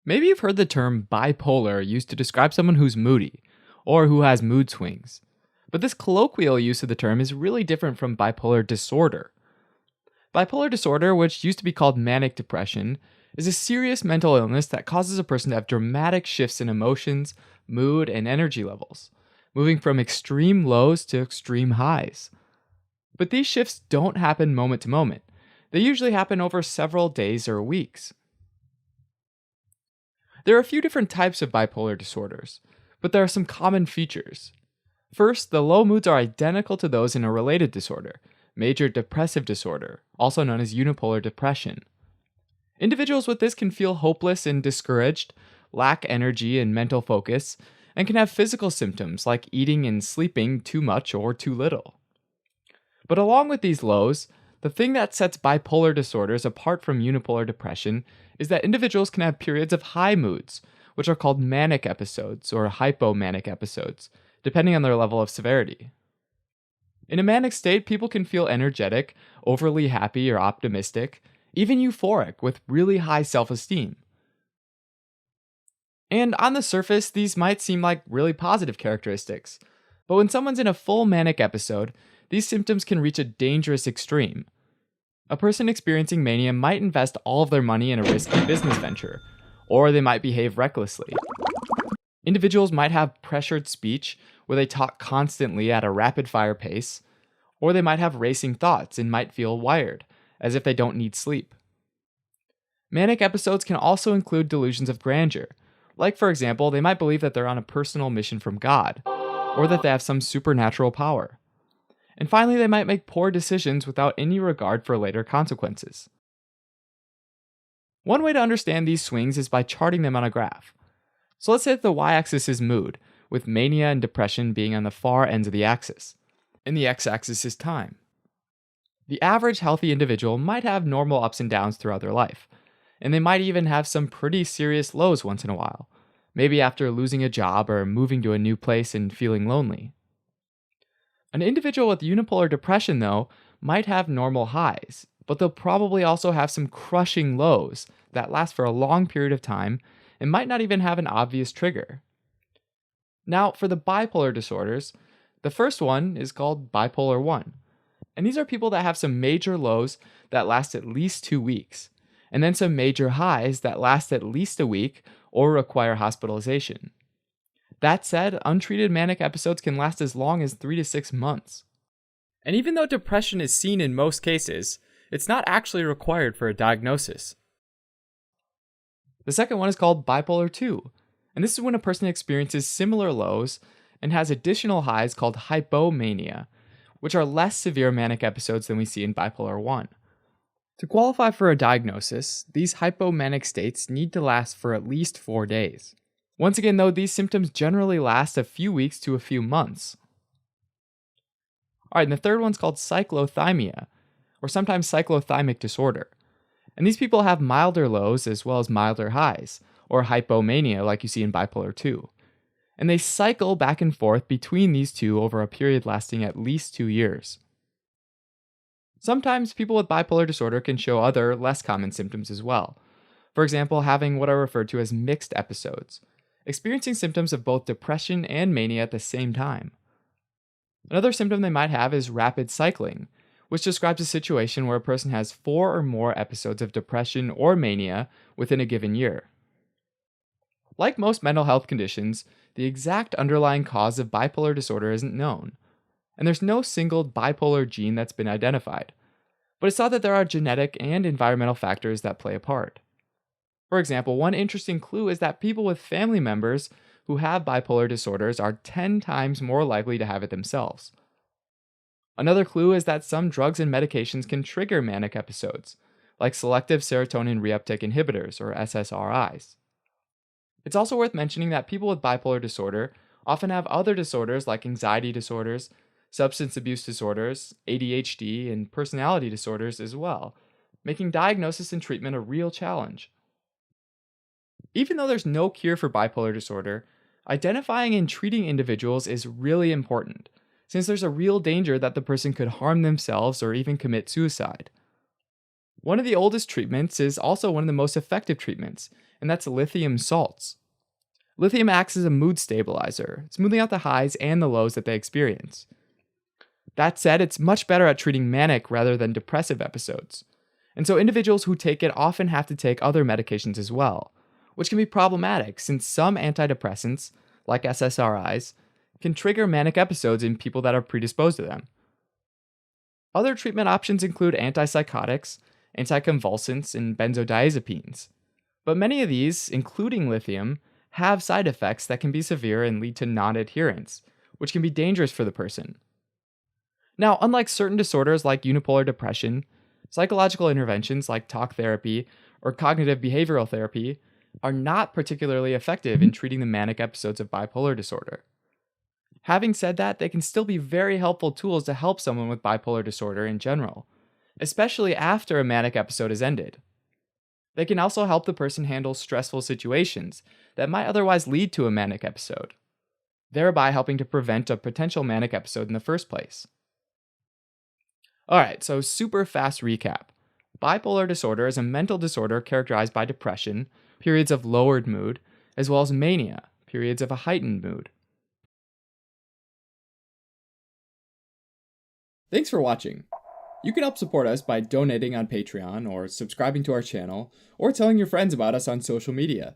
Maybe you've heard the term bipolar used to describe someone who's moody, or who has mood swings. But this colloquial use of the term is really different from bipolar disorder. Bipolar disorder, which used to be called manic depression, is a serious mental illness that causes a person to have dramatic shifts in emotions, mood, and energy levels, moving from extreme lows to extreme highs. But these shifts don't happen moment to moment. They usually happen over several days or weeks. There are a few different types of bipolar disorders, but there are some common features. First, the low moods are identical to those in a related disorder, major depressive disorder, also known as unipolar depression. Individuals with this can feel hopeless and discouraged, lack energy and mental focus, and can have physical symptoms like eating and sleeping too much or too little. But along with these lows, the thing that sets bipolar disorders apart from unipolar depression is that individuals can have periods of high moods, which are called manic episodes or hypomanic episodes, depending on their level of severity. In a manic state, people can feel energetic, overly happy or optimistic, even euphoric with really high self-esteem. And on the surface, these might seem like really positive characteristics, but when someone's in a full manic episode, these symptoms can reach a dangerous extreme. A person experiencing mania might invest all of their money in a risky business venture, or they might behave recklessly. Individuals might have pressured speech, where they talk constantly at a rapid-fire pace, or they might have racing thoughts and might feel wired, as if they don't need sleep. Manic episodes can also include delusions of grandeur, like for example, they might believe that they're on a personal mission from God, or that they have some supernatural power. And finally, they might make poor decisions without any regard for later consequences. One way to understand these swings is by charting them on a graph. So let's say that the y-axis is mood, with mania and depression being on the far ends of the axis, and the x-axis is time. The average healthy individual might have normal ups and downs throughout their life, and they might even have some pretty serious lows once in a while, maybe after losing a job or moving to a new place and feeling lonely. An individual with unipolar depression, though, might have normal highs, but they'll probably also have some crushing lows that last for a long period of time and might not even have an obvious trigger. Now, for the bipolar disorders, the first one is called bipolar 1. And these are people that have some major lows that last at least 2 weeks, and then some major highs that last at least a week or require hospitalization. That said, untreated manic episodes can last as long as 3 to 6 months. And even though depression is seen in most cases, it's not actually required for a diagnosis. The second one is called bipolar 2, and this is when a person experiences similar lows and has additional highs called hypomania, which are less severe manic episodes than we see in bipolar 1. To qualify for a diagnosis, these hypomanic states need to last for at least 4 days. Once again, though, these symptoms generally last a few weeks to a few months. Alright, and the third one's called cyclothymia, or sometimes cyclothymic disorder. And these people have milder lows as well as milder highs, or hypomania like you see in bipolar 2. And they cycle back and forth between these two over a period lasting at least 2 years. Sometimes people with bipolar disorder can show other, less common symptoms as well. For example, having what are referred to as mixed episodes, experiencing symptoms of both depression and mania at the same time. Another symptom they might have is rapid cycling, which describes a situation where a person has 4 or more episodes of depression or mania within a given year. Like most mental health conditions, the exact underlying cause of bipolar disorder isn't known, and there's no single bipolar gene that's been identified, but it's thought that there are genetic and environmental factors that play a part. For example, one interesting clue is that people with family members who have bipolar disorders are 10 times more likely to have it themselves. Another clue is that some drugs and medications can trigger manic episodes, like selective serotonin reuptake inhibitors, or SSRIs. It's also worth mentioning that people with bipolar disorder often have other disorders like anxiety disorders, substance abuse disorders, ADHD, and personality disorders as well, making diagnosis and treatment a real challenge. Even though there's no cure for bipolar disorder, identifying and treating individuals is really important, since there's a real danger that the person could harm themselves or even commit suicide. One of the oldest treatments is also one of the most effective treatments, and that's lithium salts. Lithium acts as a mood stabilizer, smoothing out the highs and the lows that they experience. That said, it's much better at treating manic rather than depressive episodes. And so individuals who take it often have to take other medications as well, which can be problematic since some antidepressants, like SSRIs, can trigger manic episodes in people that are predisposed to them. Other treatment options include antipsychotics, anticonvulsants, and benzodiazepines. But many of these, including lithium, have side effects that can be severe and lead to non-adherence, which can be dangerous for the person. Now, unlike certain disorders like unipolar depression, psychological interventions like talk therapy or cognitive behavioral therapy are not particularly effective in treating the manic episodes of bipolar disorder. Having said that, they can still be very helpful tools to help someone with bipolar disorder in general, especially after a manic episode has ended. They can also help the person handle stressful situations that might otherwise lead to a manic episode, thereby helping to prevent a potential manic episode in the first place. Alright, so super fast recap. Bipolar disorder is a mental disorder characterized by depression, periods of lowered mood, as well as mania, periods of a heightened mood. Thanks for watching. You can help support us by donating on Patreon or subscribing to our channel or telling your friends about us on social media.